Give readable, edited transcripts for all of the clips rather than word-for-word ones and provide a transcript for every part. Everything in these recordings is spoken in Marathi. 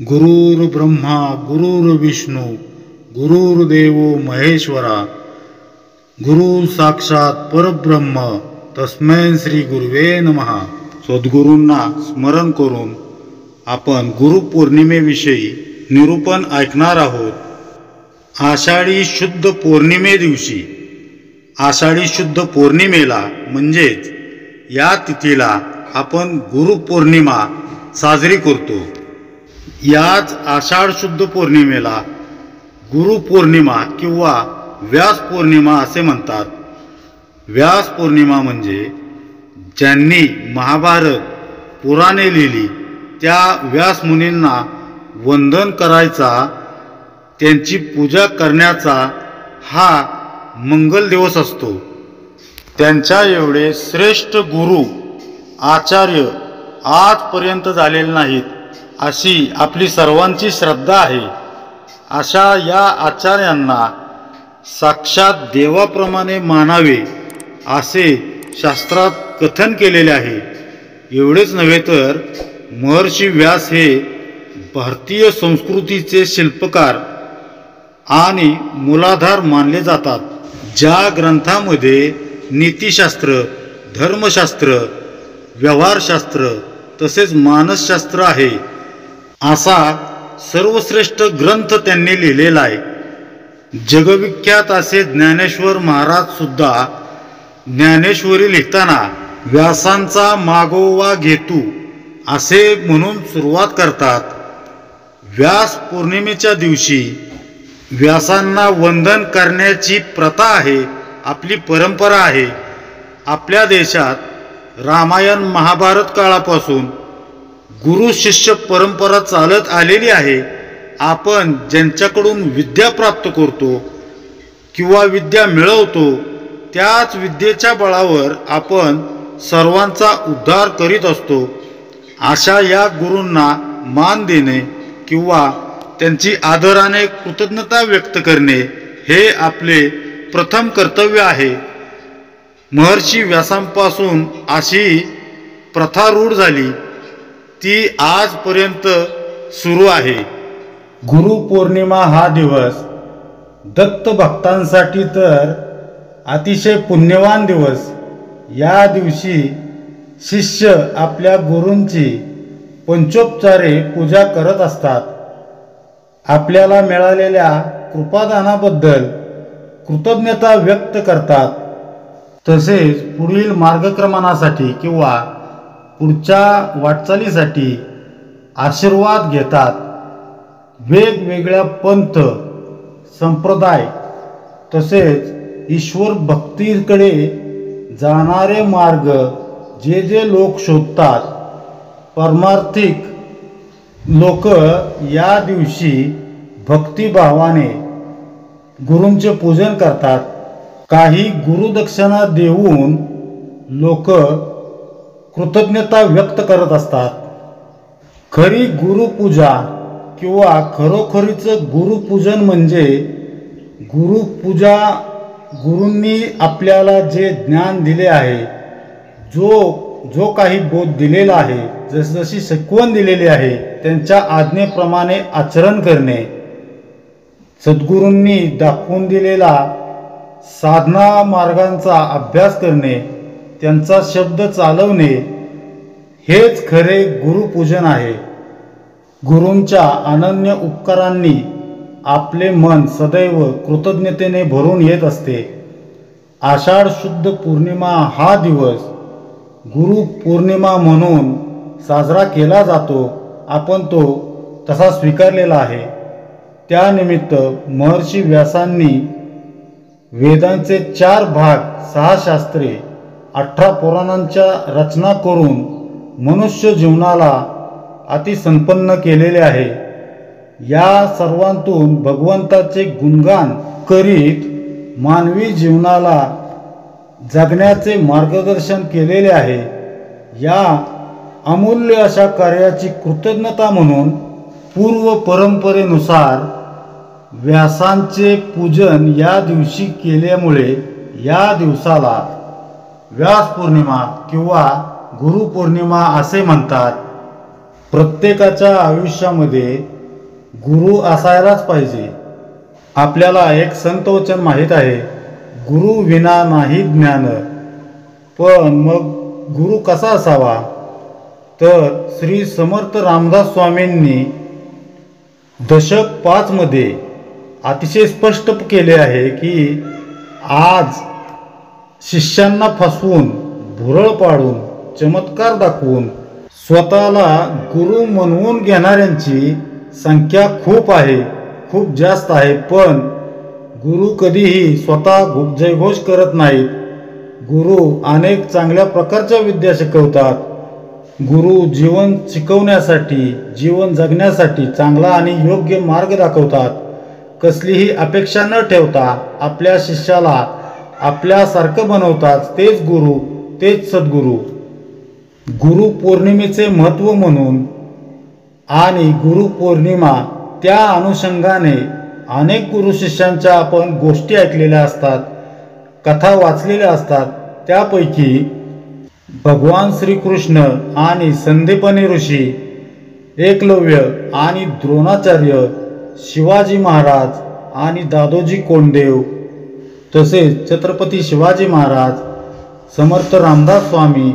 गुरुर्ब्रह्मा गुरुर्विष्णू गुरुर्देव महेश्वरा गुरु साक्षात परब्रह्म तस्मै श्री गुरुवे नमः। सद्गुरूंना स्मरण करून आपण गुरुपौर्णिमेविषयी निरूपण ऐकणार आहोत। आषाढी शुद्ध पौर्णिमे दिवशी, आषाढी शुद्ध पौर्णिमेला म्हणजेच या तिथीला आपण गुरुपौर्णिमा साजरी करतो। याच आषाढ शुद्ध पौर्णिमेला गुरुपौर्णिमा किंवा व्यास पौर्णिमा असे म्हणतात। व्यास पौर्णिमा म्हणजे ज्यांनी महाभारत पुराणे लिहिली त्या व्यास मुनींना वंदन करायचा, त्यांची पूजा करण्याचा हा मंगल दिवस असतो। त्यांच्या एवढे श्रेष्ठ गुरु आचार्य आजपर्यंत झालेले नाहीत अशी आपली सर्वांची श्रद्धा आहे। अशा या आचार्यांना साक्षात देवाप्रमाणे मानावे असे शास्त्रात कथन केलेले आहे। एवढेच नव्हे तर महर्षी व्यास हे भारतीय संस्कृतीचे शिल्पकार आणि मूलाधार मानले जातात। ज्या ग्रंथामध्ये नीतिशास्त्र, धर्मशास्त्र, व्यवहारशास्त्र तसेच मानसशास्त्र आहे असा सर्वश्रेष्ठ ग्रंथ त्यांनी लिहिलेला आहे। जगविख्यात असे ज्ञानेश्वर महाराज सुद्धा ज्ञानेश्वरी लिहिताना व्यासांचा मागोवा घेतू असे म्हणून सुरुवात करतात। व्यास पौर्णिमेच्या दिवशी व्यासांना वंदन करण्याची प्रथा आहे, आपली परंपरा आहे। आपल्या देशात रामायण महाभारत काळापासून गुरु शिष्य परंपरा चालत आलेली आहे। आपण ज्यांच्याकडून विद्या प्राप्त करतो किंवा विद्या मिळवतो त्याच विद्येच्या बळावर आपण सर्वांचा उद्धार करीत असतो। अशा या गुरूंना मान देणे किंवा त्यांची आदराने कृतज्ञता व्यक्त करणे हे आपले प्रथम कर्तव्य आहे। महर्षी व्यासांपासून अशी प्रथा रूढ झाली, ती आजपर्यंत सुरू आहे। गुरुपौर्णिमा हा दिवस दत्त भक्तांसाठी तर अतिशय पुण्यवान दिवस। या दिवशी शिष्य आपल्या गुरूंची पंचोपचारे पूजा करत असतात। आपल्याला मिळालेल्या कृपादानाबद्दल कृतज्ञता व्यक्त करतात। तसेच पुढील मार्गक्रमणासाठी किंवा पुढच्या वाटचालीसाठी आशीर्वाद घेतात। वेगवेगळ्या पंथ, संप्रदाय तसेच ईश्वर भक्तीकडे जाणारे मार्ग जे जे लोक शोधतात, परमार्थिक लोक या दिवशी भक्तिभावाने गुरूंचे पूजन करतात। काही गुरुदक्षिणा देऊन लोक कृतज्ञता व्यक्त करत असतात। खरी गुरुपूजा किंवा खरोखरीचं गुरुपूजन म्हणजे गुरुपूजा गुरूंनी आपल्याला जे ज्ञान दिले आहे, जो काही बोध दिलेला आहे, जशी शिकवण दिलेली आहे त्यांच्या आज्ञेप्रमाणे आचरण करणे, सद्गुरूंनी दाखवून दिलेला साधना मार्गांचा अभ्यास करणे, त्यांचा शब्द चालवणे हेच खरे गुरुपूजन आहे। गुरूंच्या अनन्य उपकारांनी आपले मन सदैव कृतज्ञतेने भरून येत असते। आषाढ शुद्ध पौर्णिमा हा दिवस गुरुपौर्णिमा म्हणून साजरा केला जातो। आपण तो तसा स्वीकारलेला आहे। त्यानिमित्त महर्षी व्यासांनी वेदांचे 4 भाग, 6 शास्त्रे, 18 पुराणांच्या रचना करून मनुष्य जीवनाला अतिसंपन्न केलेले आहे। या सर्वांतून भगवंताचे गुणगान करीत मानवी जीवनाला जगण्याचे मार्गदर्शन केलेले आहे। या अमूल्य अशा कार्याची कृतज्ञता म्हणून पूर्व परंपरेनुसार व्यासांचे पूजन या दिवशी केल्यामुळे या दिवसाला व्यास पौर्णिमा किंवा गुरुपौर्णिमा असे म्हणतात। प्रत्येकाच्या आयुष्यामध्ये गुरु असायलाच पाहिजे. आपल्याला एक संतवचन माहीत आहे, गुरु विना नाही ज्ञान. पण मग गुरु कसा असावा? तर श्री समर्थ रामदास स्वामींनी दशक 5 मध्ये अतिशय स्पष्ट केले आहे की आज शिष्यांना फसवून, भुरळ पाडून, चमत्कार दाखवून स्वतःला गुरु म्हणवून घेणाऱ्यांची संख्या खूप आहे, खूप जास्त आहे. पण गुरु कधीही स्वतः जयघोष करत नाहीत. गुरु अनेक चांगल्या प्रकारच्या विद्या शिकवतात. गुरु जीवन शिकवण्यासाठी, जीवन जगण्यासाठी चांगला आणि योग्य मार्ग दाखवतात. कसलीही अपेक्षा न ठेवता आपल्या शिष्याला आपल्यासारखं बनवतात. तेच गुरु, तेच सद्गुरू. गुरु पौर्णिमेचे महत्त्व म्हणून आणि गुरु पौर्णिमा त्या अनुषंगाने अनेक गुरु शिष्यांच्या आपण गोष्टी ऐकलेल्या असतात, कथा वाचलेल्या असतात. त्यापैकी भगवान श्रीकृष्ण आणि संदीपनी ऋषी, एकलव्य आणि द्रोणाचार्य, शिवाजी महाराज आणि दादोजी कोंडदेव, तसेच छत्रपती शिवाजी महाराज, समर्थ रामदास स्वामी,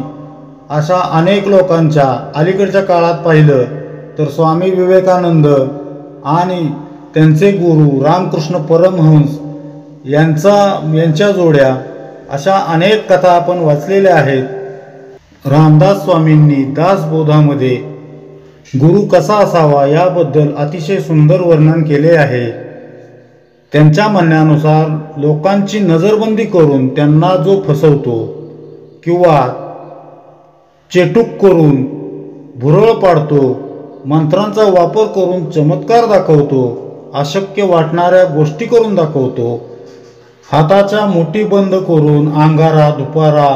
अशा अनेक लोकांच्या, अलीकडच्या काळात पाहिलं तर स्वामी विवेकानंद आणि त्यांचे गुरु रामकृष्ण परमहंस यांच्या जोड्या, अशा अनेक कथा आपण वाचलेल्या आहेत. रामदास स्वामींनी दासबोधामध्ये गुरु कसा असावा याबद्दल अतिशय सुंदर वर्णन केले आहे. त्यांच्या म्हणण्यानुसार लोकांची नजरबंदी करून त्यांना जो फसवतो किंवा चेटूक करून भुरळ पाडतो, मंत्रांचा वापर करून चमत्कार दाखवतो, अशक्य वाटणाऱ्या गोष्टी करून दाखवतो, हाताच्या मुठी बंद करून अंगारा, दुपारा,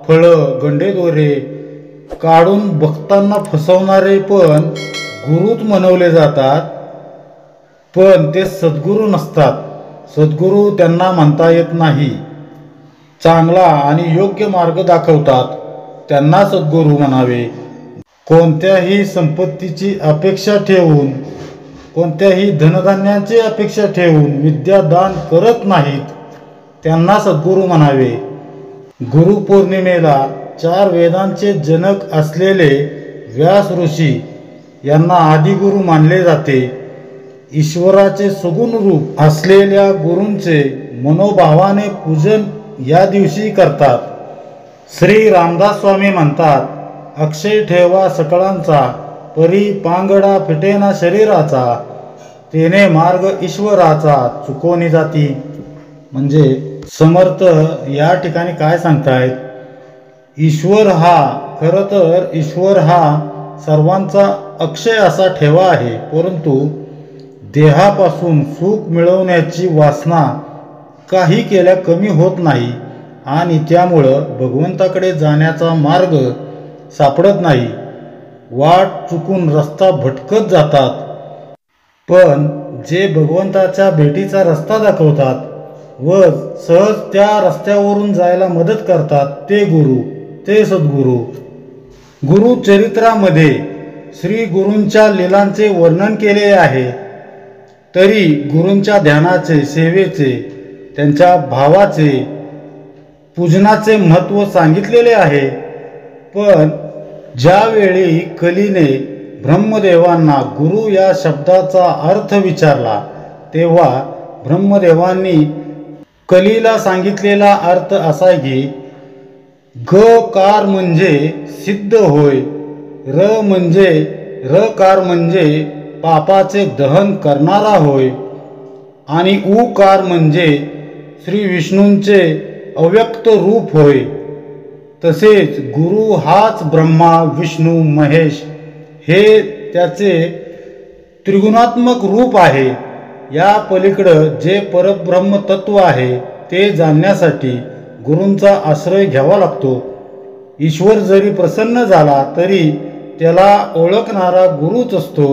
फळं, गंडेदोरे काढून भक्तांना फसवणारे पण गुरुच म्हणवले जातात. पण ते सद्गुरू नसतात. सद्गुरू त्यांना म्हणता येत नाही. चांगला आणि योग्य मार्ग दाखवतात, त्यांना सद्गुरू म्हणावे. कोणत्याही संपत्तीची अपेक्षा ठेवून, कोणत्याही धनधान्याची अपेक्षा ठेवून विद्यादान करत नाहीत, त्यांना सद्गुरू म्हणावे. गुरुपौर्णिमेला 4 वेदांचे जनक असलेले व्यास ऋषी यांना आदिगुरु मानले जाते. ईश्वराचे सगुण रूप असलेल्या गुरूंचे मनोभावाने पूजन या दिवशी करतात. श्री रामदास स्वामी म्हणतात, अक्षय ठेवा सकळांचा, परी पांगडा फिटेना शरीराचा, तेने मार्ग ईश्वराचा चुकोनी जाती. म्हणजे समर्थ या ठिकाणी काय सांगतायत? ईश्वर हा सर्वांचा अक्षय असा ठेवा आहे, परंतु देहापासून सुख मिळवण्याची वासना काही केल्या कमी होत नाही आणि त्यामुळं भगवंताकडे जाण्याचा मार्ग सापडत नाही. वाट चुकून रस्ता भटकत जातात. पण जे भगवंताच्या भेटीचा रस्ता दाखवतात व सहज त्या रस्त्यावरून जायला मदत करतात, ते गुरु, ते सद्गुरू. गुरुचरित्रामध्ये श्री गुरूंच्या लीलांचे वर्णन केले आहे. तरी गुरूंच्या ध्यानाचे, सेवेचे, त्यांच्या भावाचे, पूजनाचे महत्त्व सांगितलेले आहे. पण ज्यावेळी कलीने ब्रह्मदेवांना गुरु या शब्दाचा अर्थ विचारला, तेव्हा ब्रह्मदेवांनी कलीला सांगितलेला अर्थ असा की कार म्हणजे सिद्ध होय, कार म्हणजे पापाचे दहन करणारा होय आणि कार म्हणजे श्री विष्णूंचे अव्यक्त रूप होय. तसेच गुरु हाच ब्रह्मा, विष्णू, महेश हे त्याचे त्रिगुणात्मक रूप आहे. या पलीकडं जे परब्रह्म तत्व आहे ते जाणण्यासाठी गुरूंचा आश्रय घ्यावा लागतो. ईश्वर जरी प्रसन्न झाला तरी त्याला ओळखणारा गुरुच असतो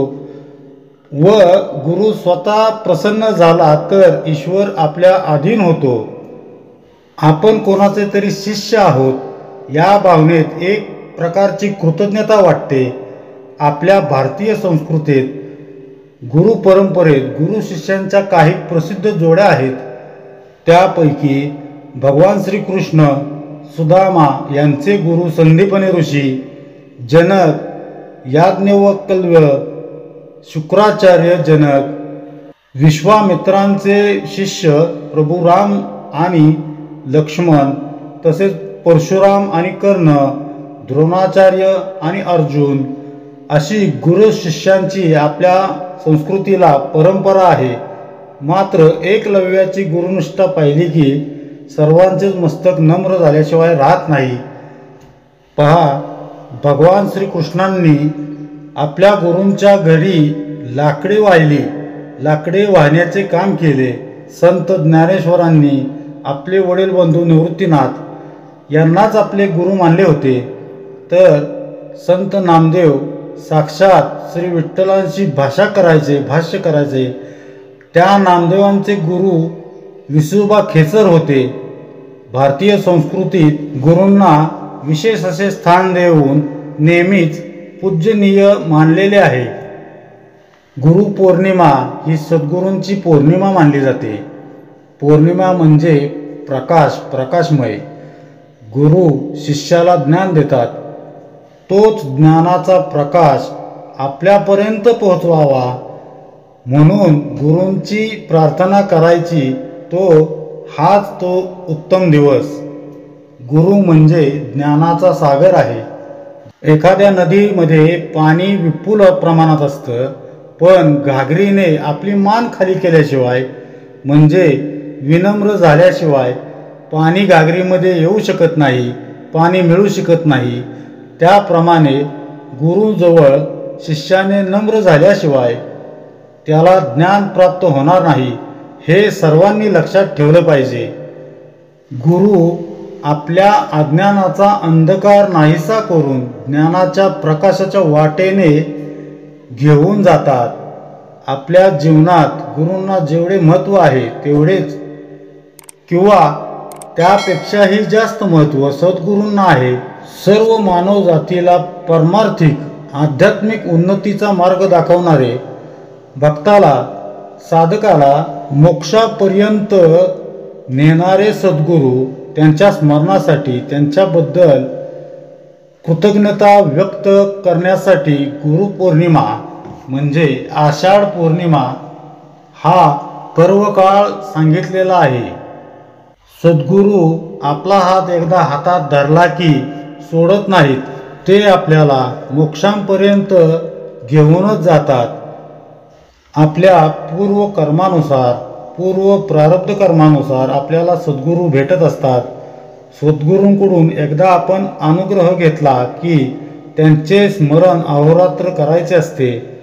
व गुरु स्वतः प्रसन्न झाला तर ईश्वर आपल्या अधीन होतो. आपण कोणाचे तरी शिष्य आहोत या भावनेत एक प्रकारची कृतज्ञता वाटते. आपल्या भारतीय संस्कृतीत गुरु परंपरेत गुरु शिष्यांच्या काही प्रसिद्ध जोड्या आहेत. त्यापैकी भगवान श्रीकृष्ण सुदामा यांचे गुरु संदीपनी ऋषी, जनक याज्ञवल्क्य, शुक्राचार्य जनक, विश्वामित्रांचे शिष्य प्रभू राम आणि लक्ष्मण, तसेच परशुराम आणि कर्ण, द्रोणाचार्य आणि अर्जुन अशी गुरु शिष्यांची आपल्या संस्कृतीला परंपरा आहे. मात्र एकलव्याची गुरुनिष्ठा पाहिली की सर्वांचेच मस्तक नम्र झाल्याशिवाय राहत नाही. पहा, भगवान श्रीकृष्णांनी आपल्या गुरूंच्या घरी लाकडे वाहिली, लाकडे वाहण्याचे काम केले. संत ज्ञानेश्वरांनी आपले वडील बंधू निवृत्तीनाथ यांनाच आपले गुरु मानले होते. तर संत नामदेव साक्षात श्री विठ्ठलांशी भाष्य करायचे. त्या नामदेवांचे गुरु विसोबा खेचर होते. भारतीय संस्कृतीत गुरूंना विशेष असे स्थान देऊन नेहमीच पूजनीय मानलेले आहे. गुरुपौर्णिमा ही सद्गुरूंची पौर्णिमा मानली जाते. पौर्णिमा म्हणजे प्रकाशमय. गुरु शिष्याला ज्ञान देतात. तोच ज्ञानाचा प्रकाश आपल्यापर्यंत पोहोचवावा म्हणून गुरूंची प्रार्थना करायची. हाच तो उत्तम दिवस. गुरु म्हणजे ज्ञानाचा सागर आहे. एखाद्या नदीमध्ये पाणी विपुल प्रमाणात असतं, पण घागरीने आपली मान खाली केल्याशिवाय म्हणजे विनम्र झाल्याशिवाय पाणी घागरीमध्ये येऊ शकत नाही, पाणी मिळू शकत नाही. त्याप्रमाणे गुरुजवळ शिष्याने नम्र झाल्याशिवाय त्याला ज्ञान प्राप्त होणार नाही, हे सर्वांनी लक्षात ठेवलं पाहिजे. गुरु आपल्या अज्ञानाचा अंधकार नाहीसा करून ज्ञानाच्या प्रकाशाच्या वाटेने घेऊन जातात. आपल्या जीवनात गुरूंना जेवढे महत्त्व आहे तेवढेच किंवा त्यापेक्षाही जास्त महत्त्व सद्गुरूंना आहे. सर्व मानव जातीला परमार्थिक आध्यात्मिक उन्नतीचा मार्ग दाखवणारे, भक्ताला साधकाला मोक्षापर्यंत नेणारे सद्गुरू, त्यांच्या स्मरणासाठी त्यांच्याबद्दल कृतज्ञता व्यक्त करण्यासाठी गुरुपौर्णिमा म्हणजे आषाढ पौर्णिमा हा पर्वकाळ सांगितलेला आहे. सद्गुरू आपला हात एकदा हातात धरला की सोडत नाहीत. ते आपल्याला मोक्षांपर्यंत घेऊनच जातात. आपल्या पूर्व प्रारब्ध कर्मानुसार आपल्याला सद्गुरू भेटत असतात. सद्गुरूंकडून एकदा आपण अनुग्रह घेतला की त्यांचे स्मरण अहोरात्र करायचे असते.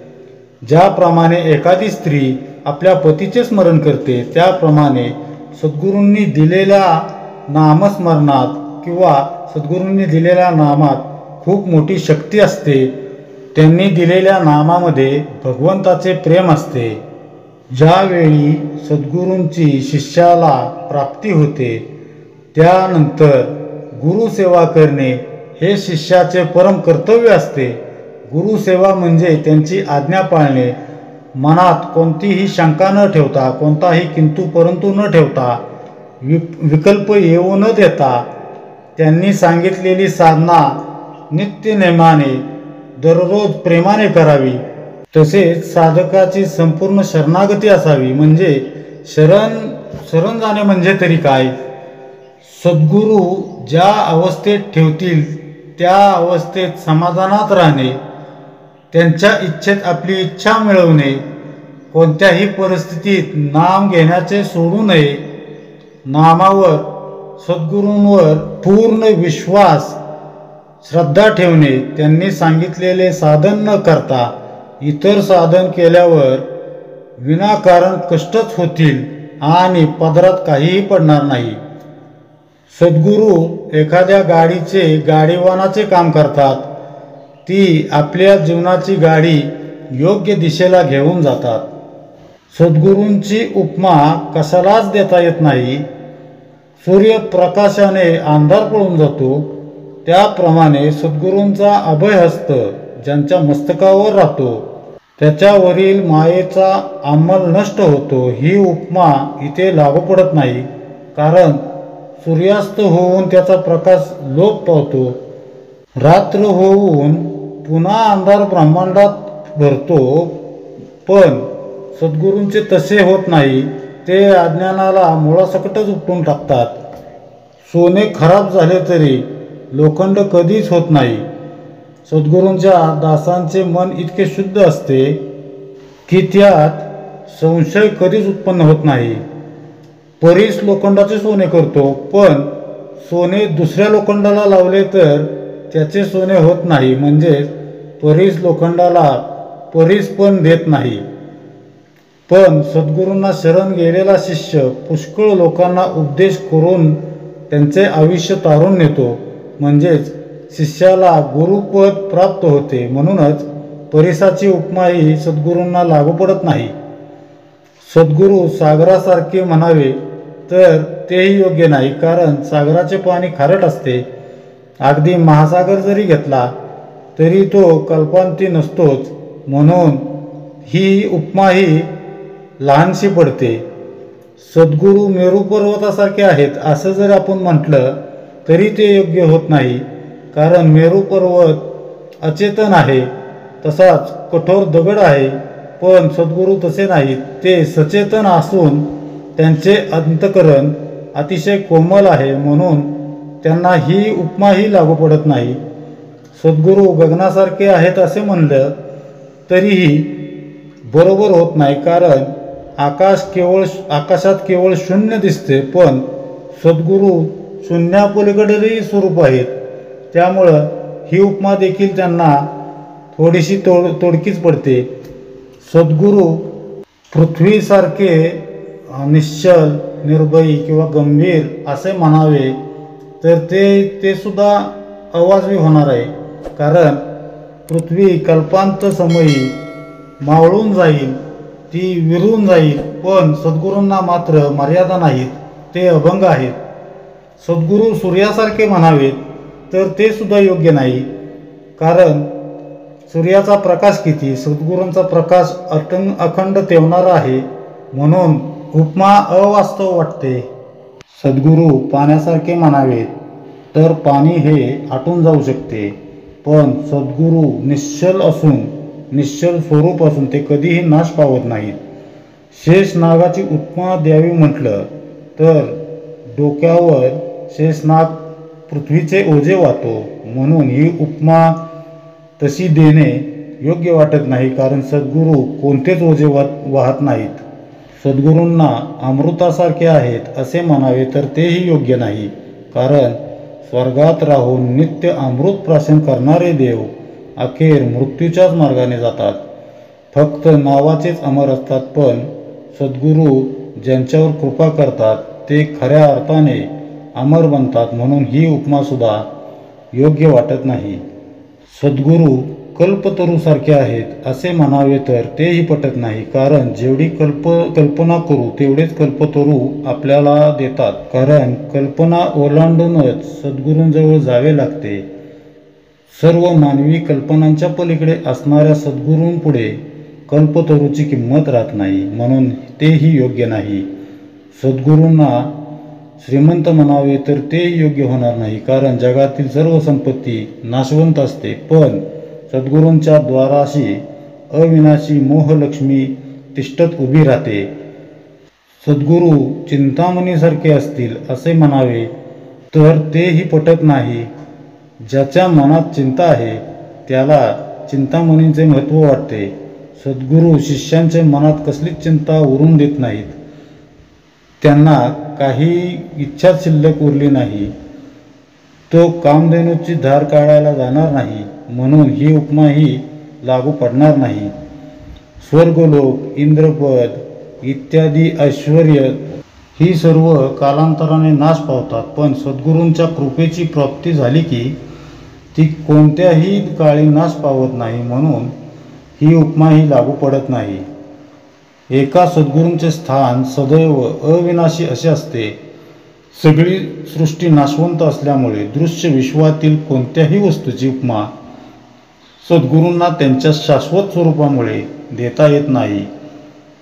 ज्याप्रमाणे एखादी स्त्री आपल्या पतीचे स्मरण करते, त्याप्रमाणे सद्गुरूंनी दिलेल्या नामस्मरणात किंवा सद्गुरूंनी दिलेल्या नामात खूप मोठी शक्ती असते. त्यांनी दिलेल्या नामामध्ये भगवंताचे प्रेम असते. ज्यावेळी सद्गुरूंची शिष्याला प्राप्ती होते, त्यानंतर गुरुसेवा करणे हे शिष्याचे परम कर्तव्य असते. गुरुसेवा म्हणजे त्यांची आज्ञा पाळणे. मनात कोणतीही शंका न ठेवता, कोणताही किंतु परंतु न ठेवता, विकल्प येऊ न देता त्यांनी सांगितलेली साधना नित्यनेमाने दररोज प्रेमाने करावी. तसेच साधकाची संपूर्ण शरणागती असावी. म्हणजे शरण जाणे म्हणजे तरी काय? सद्गुरू ज्या अवस्थेत ठेवतील त्या अवस्थेत समाधानात राहणे, त्यांच्या इच्छेत आपली इच्छा मिळवणे, कोणत्याही परिस्थितीत नाम घेण्याचे सोडू नये. नामावर, सद्गुरूंवर पूर्ण विश्वास, श्रद्धा ठेवणे. त्यांनी सांगितलेले साधन न करता इतर साधन केल्यावर विनाकारण कष्टच होतील आणि पदरात काहीही पडणार नाही. सद्गुरू एखाद्या गाडीवानाचे काम करतात. ती आपल्या जीवनाची गाडी योग्य दिशेला घेऊन जातात. सद्गुरूंची उपमा कशालाच देता येत नाही. सूर्यप्रकाशाने अंधार पळून जातो, त्याप्रमाणे सद्गुरूंचा अभयहस्त ज्यांच्या मस्तकावर राहतो त्याच्यावरील मायेचा अंमल नष्ट होतो, ही उपमा इथे लागू पडत नाही. कारण सूर्यास्त होऊन त्याचा प्रकाश लोप पावतो, रात्र होऊन पुन्हा अंधार ब्रह्मांडात भरतो. पण सद्गुरूंचे तसे होत नाही. ते अज्ञानाला मुळासकटच उपटून टाकतात. सोने खराब झाले तरी लोखंड कधीच होत नाही. सद्गुरूंच्या दासांचे मन इतके शुद्ध असते की त्यात संशय कधीच उत्पन्न होत नाही. परीस लोखंडाचे सोने करतो, पण सोने दुसऱ्या लोखंडाला लावले तर त्याचे सोने होत नाही. म्हणजे परीस लोखंडाला परीस पण देत नाही. पण सद्गुरूंना शरण गेलेला शिष्य पुष्कळ लोकांना उपदेश करून त्यांचे आयुष्य तारून नेतो. म्हणजेच शिष्याला गुरुपद प्राप्त होते. म्हणूनच परीसाची उपमाही सद्गुरूंना लागू पडत नाही. सद्गुरू सागरासारखे म्हणावे तर तेही योग्य नाही. कारण सागराचे पाणी खारट असते. अगदी महासागर जरी घेतला तरी तो कल्पांती नसतोच. म्हणून ही उपमाही लहानशी पडते. सद्गुरू मेरू पर्वतासारखे आहेत असं जर आपण म्हटलं तरी ते योग्य होत नाही. कारण मेरू पर्वत अचेतन आहे, तसाच कठोर दगड आहे. पण सद्गुरू तसे नाहीत. ते सचेतन असून त्यांचे अंतःकरण अतिशय कोमल आहे. म्हणून त्यांना ही उपमाही लागू पडत नाही. सद्गुरू गगनासारखे आहेत असे म्हणलं तरीही बरोबर होत नाही. कारण आकाशात केवळ शून्य दिसते, पण सद्गुरू शून्यापलीकडीलही स्वरूप आहेत. त्यामुळं ही उपमा देखील त्यांना थोडीशी तोडकीच पडते. सद्गुरू पृथ्वीसारखे निश्चल, निर्भयी किंवा गंभीर असे म्हणावे तर ते सुद्धा अवाजवी होणार आहे. कारण पृथ्वी कल्पांत समयी मावळून जाईल, ती विरून जाईल. पण सद्गुरूंना मात्र मर्यादा नाहीत, ते अभंग आहेत. सद्गुरू सूर्यासारखे म्हणावेत तर ते सुद्धा योग्य नाही. कारण सूर्याचा प्रकाश किती, सद्गुरूंचा प्रकाश अखंड तेवणारा आहे. म्हणून उपमा अवास्तव वाटते. सद्गुरू पाण्यासारखे म्हणावेत तर पाणी हे आटून जाऊ शकते. पण सद्गुरू निश्चल असून, निश्चल स्वरूप असून ते कधीही नाश पावत नाहीत. शेषनागाची उपमा द्यावी म्हटलं तर डोक्यावर शेषनाग पृथ्वीचे ओझे वाहतो. म्हणून ही उपमा तशी देणे योग्य वाटत नाही. कारण सद्गुरू कोणतेच ओझे वाहत नाहीत. सद्गुरूंना अमृतासारखे आहेत असे म्हणावे तर तेही योग्य नाही. कारण स्वर्गात राहून नित्य अमृत प्राशन करणारे देव अखेर मृत्यूच्याच मार्गाने जातात. फक्त नावाचेच अमर असतात. पण सद्गुरू ज्यांच्यावर कृपा करतात ते खऱ्या अर्थाने अमर बनतात. म्हणून ही उपमासुद्धा योग्य वाटत नाही. सद्गुरू कल्पतरूसारखे आहेत असे म्हणावे तर तेही पटत नाही. कारण जेवढी कल्पना करू तेवढेच कल्पतरू आपल्याला देतात. कारण कल्पना ओलांडूनच सद्गुरूंजवळ जावे लागते. सर्व मानवी कल्पनांच्या पलीकडे असणाऱ्या सद्गुरूंपुढे कल्पतरूची किंमत राहत नाही. म्हणून तेही योग्य नाही. सद्गुरूंना श्रीमंत म्हणावे तर तेही योग्य होणार नाही. कारण जगातील सर्व संपत्ती नाशवंत असते. पण सद्गुरूंच्या द्वाराशी अविनाशी मोहलक्ष्मी तिष्ठत उभी राहते. सद्गुरू चिंतामणीसारखे असतील असे म्हणावे तर तेही पटत नाही. ज्याच्या मनात चिंता आहे त्याला चिंतामणींचे महत्त्व वाटते. सद्गुरू शिष्यांच्या मनात कसलीच चिंता उरून देत नाहीत. त्यांना काही इच्छा शिल्लक उरली नाही. तो कामधेनूची धार काढायला जाणार नाही. म्हणून ही उपमाही लागू पडणार नाही. स्वर्गलोक, इंद्रपद इत्यादी ऐश्वर ही सर्व कालांतराने नाश पावतात. पण सद्गुरूंच्या कृपेची प्राप्ती झाली की ती कोणत्याही काळी नाश पावत नाही. म्हणून ही उपमाही लागू पडत नाही. एका सद्गुरूंचे स्थान सदैव अविनाशी असे असते. सगळी सृष्टी नाशवंत असल्यामुळे दृश्य विश्वातील कोणत्याही वस्तूची उपमा सद्गुरूंना त्यांच्या शाश्वत स्वरूपामुळे देता येत नाही.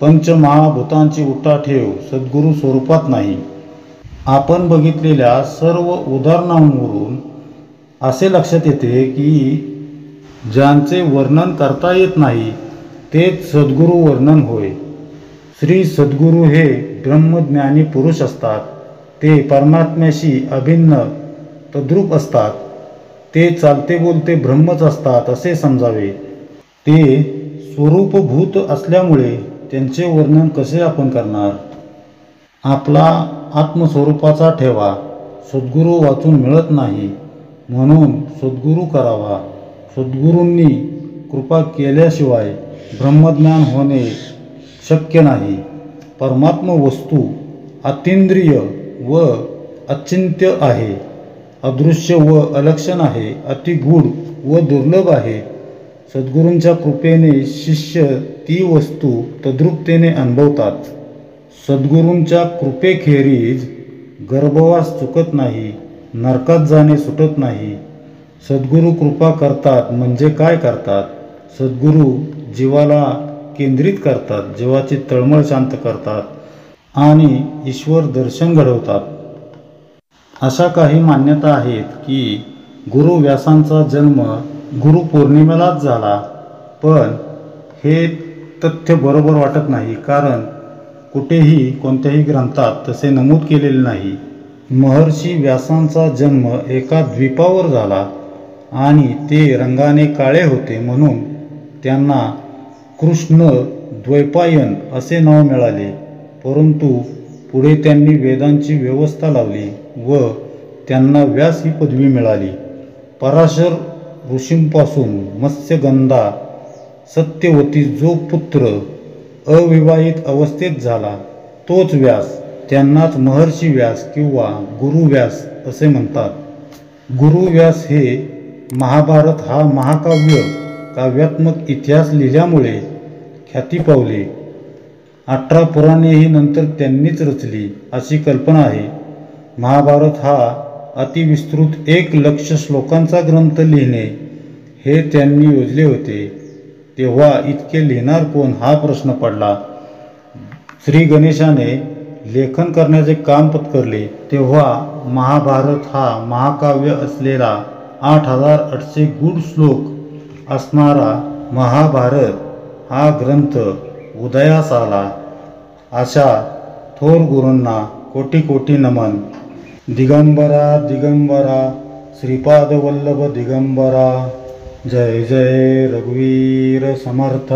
पंचमहाभूतांची उठाठेव सद्गुरू स्वरूपात नाही. आपण बघितलेल्या सर्व उदाहरणांवरून असे लक्षात येते की ज्यांचे वर्णन करता येत नाही तेच सद्गुरू वर्णन होय. श्री सद्गुरू हे ब्रह्मज्ञानी पुरुष असतात. ते परमात्म्याशी अभिन्न तद्रूप असतात. ते चालते बोलते ब्रह्मच असतात असे समजावे. ते स्वरूपभूत असल्यामुळे त्यांचे वर्णन कसे आपण करणार. आपला आत्मस्वरूपाचा ठेवा सद्गुरू वाचून मिळत नाही, म्हणून सद्गुरू करावा. सद्गुरूंनी कृपा केल्याशिवाय ब्रह्मज्ञान होणे शक्य नाही. परमात्म वस्तू अतींद्रिय व अचिंत्य आहे. अदृश्य व अलक्षण आहे. अतिगूढ व दुर्लभ आहे. सद्गुरूंच्या कृपेने शिष्य ती वस्तू तद्रूपतेने अनुभवतात. सद्गुरूंच्या कृपेखेरीज गर्भवास चुकत नाही, नरकात जाणे सुटत नाही. सद्गुरू कृपा करतात म्हणजे काय करतात. सद्गुरू जीवाला केंद्रित करतात, जीवाची तळमळ शांत करतात आणि ईश्वर दर्शन घडवतात. अशा काही मान्यता आहेत की गुरु व्यासांचा जन्म गुरुपौर्णिमेलाच झाला, पण हे तथ्य बरोबर वाटत नाही, कारण कुठेही कोणत्याही ग्रंथात तसे नमूद केलेले नाही. महर्षी व्यासांचा जन्म एका द्वीपावर झाला आणि ते रंगाने काळे होते, म्हणून त्यांना कृष्ण द्वैपायन असे नाव मिळाले. परंतु पुढे त्यांनी वेदांची व्यवस्था लावली व त्यांना व्यास ही पदवी मिळाली. पराशर ऋषींपासून मत्स्यगंधा सत्यवती जो पुत्र अविवाहित अवस्थेत झाला तोच व्यास. त्यांनाच महर्षी व्यास किंवा गुरुव्यास असे म्हणतात. गुरुव्यास हे महाभारत हा महाकाव्य काव्यात्मक इतिहास लिहिल्यामुळे ख्याती पावले. 18 पुराणेही नंतर त्यांनीच रचली अशी कल्पना आहे. महाभारत हा अतिविस्तृत 1,00,000 श्लोकांचा ग्रंथ लिहिणे हे त्यांनी योजले होते. तेव्हा इतके लिहिणार कोण हा प्रश्न पडला. श्री गणेशाने लेखन करण्याचे काम पत्करले तेव्हा महाभारत हा महाकाव्य असलेला 8,800 गूढ श्लोक असणारा महाभारत हा ग्रंथ उदयास आला. अशा थोर गुरूंना कोटी कोटी नमन. दिगंबरा दिगंबरा श्रीपाद वल्लभ दिगंबरा. जय जय रघुवीर समर्थ.